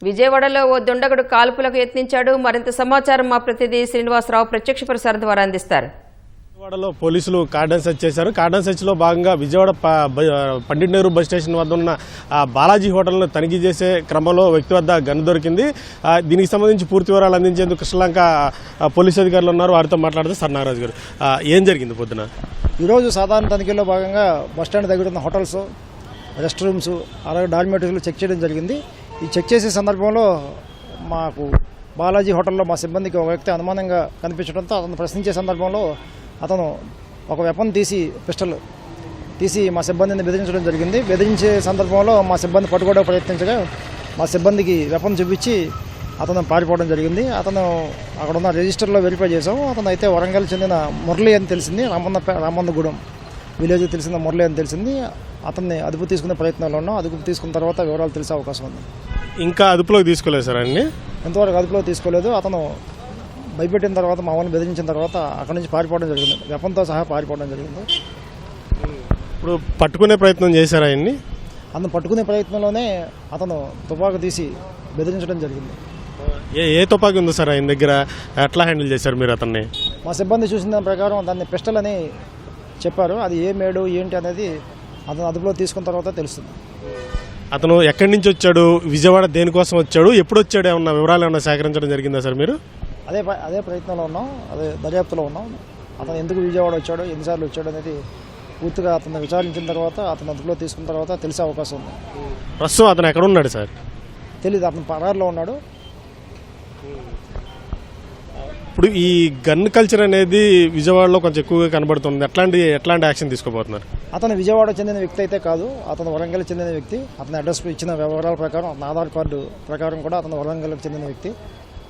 విజయవాడలో ఓ దుండగుడు కాల్పులకు యత్నించాడు. మరింత సమాచారం మా ప్రతినిధి శ్రీనివాసరావు ప్రత్యక్ష ప్రసారం ద్వారా అందిస్తారు. విజయవాడలో పోలీసులు కార్డన్ సెర్చ్ చేశారు. కార్డన్ సెర్చ్లో భాగంగా విజయవాడ పండిట్ నెహ్రూ బస్ స్టేషన్ వద్ద ఉన్న బాలాజీ హోటల్ను తనిఖీ చేసే క్రమంలో వ్యక్తి వద్ద గన్ను దొరికింది. దీనికి సంబంధించి పూర్తి వివరాలు అందించేందుకు కృష్ణలంక పోలీసు అధికారులు ఉన్నారు. వారితో మాట్లాడితే సార్ నాగరాజు గారు, ఏం జరిగింది పొద్దున? ఈరోజు సాధారణ తనిఖీలో భాగంగా బస్టాండ్ దగ్గర ఉన్న హోటల్స్, రెస్ట్ రూమ్స్, అలాగే డార్మిటరీలు చెక్ చేయడం జరిగింది. ఈ చెక్ చేసే సందర్భంలో మాకు బాలాజీ హోటల్లో మా సిబ్బందికి ఒక వ్యక్తి అనుమానంగా కనిపించడంతో అతను ప్రశ్నించే సందర్భంలో అతను ఒక వెపన్ పిస్టల్ తీసి మా సిబ్బందిని బెదిరించడం జరిగింది. బెదిరించే సందర్భంలో మా సిబ్బంది పట్టుకోవడానికి ప్రయత్నించగా మా సిబ్బందికి వెపన్ చూపించి అతను పారిపోవడం జరిగింది. అతను అక్కడ ఉన్న రిజిస్టర్లో వెరిఫై చేసాము. అతను అయితే వరంగల్ చెందిన మురళి అని తెలిసింది. రామందగూడెం విలేజ్ తెలిసిన మురళి అని తెలిసింది. అతన్ని అదుపు తీసుకునే ప్రయత్నంలో ఉన్నాం. అదుపు తీసుకున్న తర్వాత వివరాలు తెలిసే అవకాశం ఉంది. ఇంకా అదుపులోకి తీసుకోలేదు సార్ అన్ని? ఎంతవరకు అదుపులోకి తీసుకోలేదు. అతను భయపెట్టిన తర్వాత మా వాళ్ళని బెదిరించిన తర్వాత అక్కడి నుంచి పారిపోవడం జరిగింది. వెపన్తో సహా పారిపోవడం జరిగింది. ఇప్పుడు పట్టుకునే ప్రయత్నం చేశారా ఆయన్ని? అతను పట్టుకునే ప్రయత్నంలోనే అతను తుపాకు తీసి బెదిరించడం జరిగింది. ఏ తుపాకీ ఉంది సార్ ఆయన దగ్గర? ఎట్లా హ్యాండిల్ చేశారు మీరు అతన్ని? మా సిబ్బంది చూసిన దాని ప్రకారం దాన్ని పిస్టల్ అని చెప్పారు. అది ఏ మేడు ఏంటి అనేది అతను అదుపులో తీసుకున్న తర్వాత తెలుస్తుంది. అతను ఎక్కడి నుంచి వచ్చాడు, విజయవాడ దేనికోసం వచ్చాడు, ఎప్పుడు వచ్చాడు, ఏమన్నా వివరాలు ఏమన్నా సేకరించడం జరిగిందా సార్ మీరు? అదే ప్రయత్నంలో ఉన్నాం, అదే దర్యాప్తులో ఉన్నాం. అతను ఎందుకు విజయవాడ వచ్చాడో, ఎన్నిసార్లు వచ్చాడు అనేది పూర్తిగా అతను విచారించిన తర్వాత అతను అదుపులో తీసుకున్న తర్వాత తెలిసే అవకాశం ఉంది. ప్రస్తుతం అతను ఎక్కడ ఉన్నాడు సార్? తెలీదు. అతను పరారులో ఉన్నాడు. ఇప్పుడు ఈ గన్ కల్చర్ అనేది విజయవాడలో కొంచెం ఎక్కువగా కనబడుతుంది. ఎట్లాంటి యాక్షన్ తీసుకోబోతున్నారు? అతను విజయవాడ చెందిన వ్యక్తి అయితే కాదు, అతను వరంగల్ చెందిన వ్యక్తి. అతని అడ్రస్ ఇచ్చిన వివరాల ప్రకారం, అతని ఆధార్ కార్డు ప్రకారం కూడా అతను వరంగల్కి చెందిన వ్యక్తి.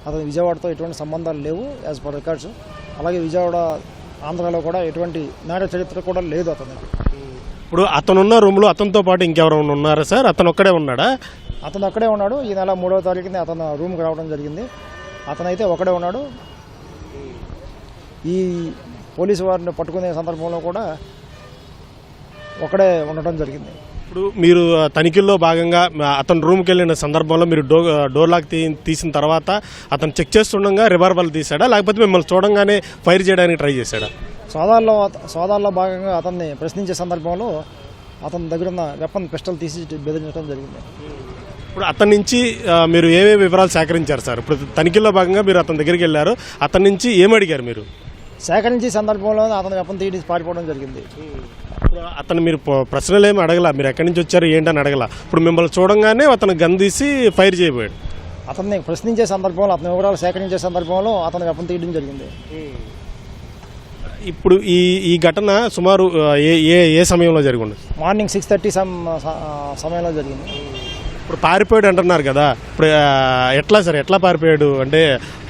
అతను విజయవాడతో ఎటువంటి సంబంధాలు లేవు యాజ్ పర్ రికార్డ్స్. అలాగే విజయవాడ, ఆంధ్రాలో కూడా ఎటువంటి నేర చరిత్ర కూడా లేదు అతనికి. ఇప్పుడు అతనున్న రూమ్లో అతనితో పాటు ఇంకెవరైనా ఉన్నారా సార్? అతను ఒక్కడే ఉన్నాడా? అతను అక్కడే ఉన్నాడు. ఈ నెల 3వ తారీఖున అతను రూమ్కి రావడం జరిగింది. అతనైతే ఒకడే ఉన్నాడు. ఈ పోలీసు వారిని పట్టుకునే సందర్భంలో కూడా ఒకడే ఉండటం జరిగింది. ఇప్పుడు మీరు తనిఖీల్లో భాగంగా అతను రూమ్కి వెళ్ళిన సందర్భంలో మీరు డోర్ లాక్ తీసిన తర్వాత అతను చెక్ చేస్తుండగా రివాల్వర్ తీశాడా, లేకపోతే మిమ్మల్ని చూడంగానే ఫైర్ చేయడానికి ట్రై చేశాడా? సోదాల్లో భాగంగా అతన్ని ప్రశ్నించే సందర్భంలో అతని దగ్గర ఉన్న వెపన్ పిస్టల్ తీసి బెదిరించడం జరిగింది. ఇప్పుడు అతని నుంచి మీరు ఏమేమి వివరాలు సేకరించారు సార్? ఇప్పుడు తనిఖీల్లో భాగంగా మీరు అతని దగ్గరికి వెళ్ళారు, అతని నుంచి ఏమడిగారు మీరు? సేకరించే సందర్భంలో అతను వెపన్ తీసి పారిపోవడం జరిగింది. ఇప్పుడు అతను మీరు ప్రశ్నలు ఏమి అడగల, మీరు ఎక్కడి నుంచి వచ్చారు ఏంటని అడగల. ఇప్పుడు మిమ్మల్ని చూడంగానే అతను గన్ తీసి ఫైర్ చేయబోయాడు. అతన్ని ప్రశ్నించే సందర్భంలో, అతని వివరాలు సేకరించే సందర్భంలో అతను వెపన్ తీయడం జరిగింది. ఇప్పుడు ఈ ఘటన సుమారు ఏ సమయంలో జరిగింది? మార్నింగ్ 6:30 సమయంలో జరిగింది. ఇప్పుడు పారిపోయాడు అంటున్నారు కదా, ఇప్పుడు ఎట్లా పారిపోయాడు? అంటే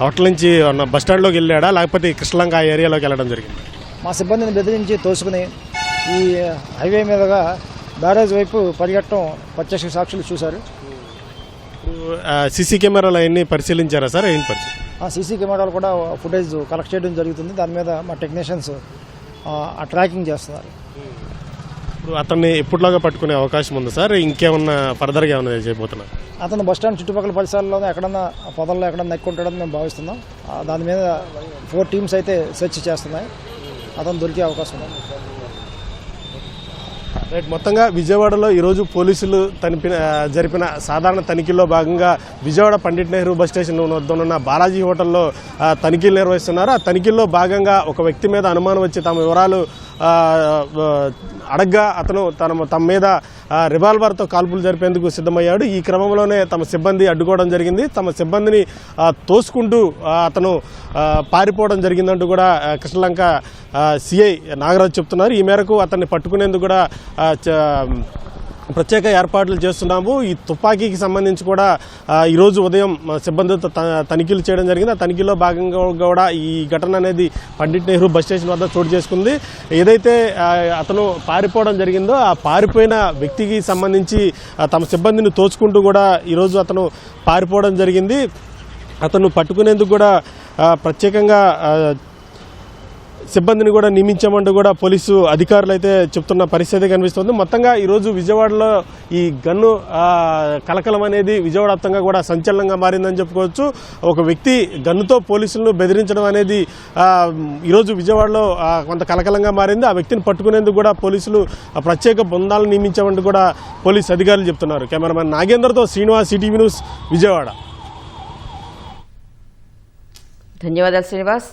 హోటల్ నుంచి బస్టాండ్లోకి వెళ్ళాడా, లేకపోతే కృష్ణలంక ఆ ఏరియాలోకి వెళ్ళడం జరిగింది? మా సిబ్బందిని బెదిరించి తోసుకుని ఈ హైవే మీదుగా బ్యారేజ్ వైపు పరిగెట్టడం ప్రత్యక్ష సాక్షులు చూశారు. సీసీ కెమెరాలు అవన్నీ పరిశీలించారా సార్? ఏం పరిశీలి? సీసీ కెమెరాలు కూడా ఫుటేజ్ కలెక్ట్ చేయడం జరుగుతుంది. దాని మీద మా టెక్నీషియన్స్ ట్రాకింగ్ చేస్తున్నారు. ఇప్పుడు అతన్ని ఎప్పటిలాగా పట్టుకునే అవకాశం ఉంది సార్? ఇంకేమన్నా ఫర్దర్గా ఏమన్నా చేయబోతున్నారు? అతను బస్టాండ్ చుట్టుపక్కల పరిసరాల్లోనే ఎక్కడన్నా పొదల్లో ఎక్కడన్నా ఎక్కుంటాడని మేము భావిస్తున్నాం. దాని మీద 4 టీమ్స్ అయితే సెర్చ్ చేస్తున్నాయి. అతను దొరికే అవకాశం ఉంది. రైట్. మొత్తంగా విజయవాడలో ఈరోజు పోలీసులు జరిపిన సాధారణ తనిఖీల్లో భాగంగా విజయవాడ పండిట్ నెహ్రూ బస్ స్టేషన్ వద్ద ఉన్న బాలాజీ హోటల్లో తనిఖీలు నిర్వహిస్తున్నారు. ఆ తనిఖీల్లో భాగంగా ఒక వ్యక్తి మీద అనుమానం వచ్చి తమ వివరాలు అడగ్గా అతను తమ మీద రివాల్వర్తో కాల్పులు జరిపేందుకు సిద్ధమయ్యాడు. ఈ క్రమంలోనే తమ సిబ్బంది అడ్డుకోవడం జరిగింది. తమ సిబ్బందిని తోసుకుంటూ అతను పారిపోవడం జరిగిందంటూ కూడా కృష్ణలంక సిఐ నాగరాజు చెప్తున్నారు. ఈ మేరకు అతన్ని పట్టుకునేందుకు కూడా ప్రత్యేక ఏర్పాట్లు చేస్తున్నాము. ఈ తుపాకీకి సంబంధించి కూడా ఈరోజు ఉదయం సిబ్బందితో తనిఖీలు చేయడం జరిగింది. ఆ తనిఖీలో భాగంగా కూడా ఈ ఘటన అనేది పండిట్ నెహ్రూ బస్ స్టేషన్ వద్ద చోటు చేసుకుంది. ఏదైతే అతను పారిపోవడం జరిగిందో ఆ పారిపోయిన వ్యక్తికి సంబంధించి తమ సిబ్బందిని తోచుకుంటూ కూడా ఈరోజు అతను పారిపోవడం జరిగింది. అతను పట్టుకునేందుకు కూడా ప్రత్యేకంగా సిబ్బందిని కూడా నియమించామంటూ కూడా పోలీసు అధికారులు అయితే చెప్తున్న పరిస్థితి కనిపిస్తుంది. మొత్తంగా ఈరోజు విజయవాడలో ఈ గన్ను కలకలం అనేది విజయవాడ వ్యాప్తంగా కూడా సంచలనంగా మారిందని చెప్పుకోవచ్చు. ఒక వ్యక్తి గన్నుతో పోలీసులను బెదిరించడం అనేది ఈరోజు విజయవాడలో కొంత కలకలంగా మారింది. ఆ వ్యక్తిని పట్టుకునేందుకు కూడా పోలీసులు ప్రత్యేక బృందాలను నియమించామంటూ కూడా పోలీసు అధికారులు చెప్తున్నారు. కెమెరామెన్ నాగేంద్రతో శ్రీనివాస్, ఈటీవీ న్యూస్, విజయవాడ. ధన్యవాదాలు శ్రీనివాస్.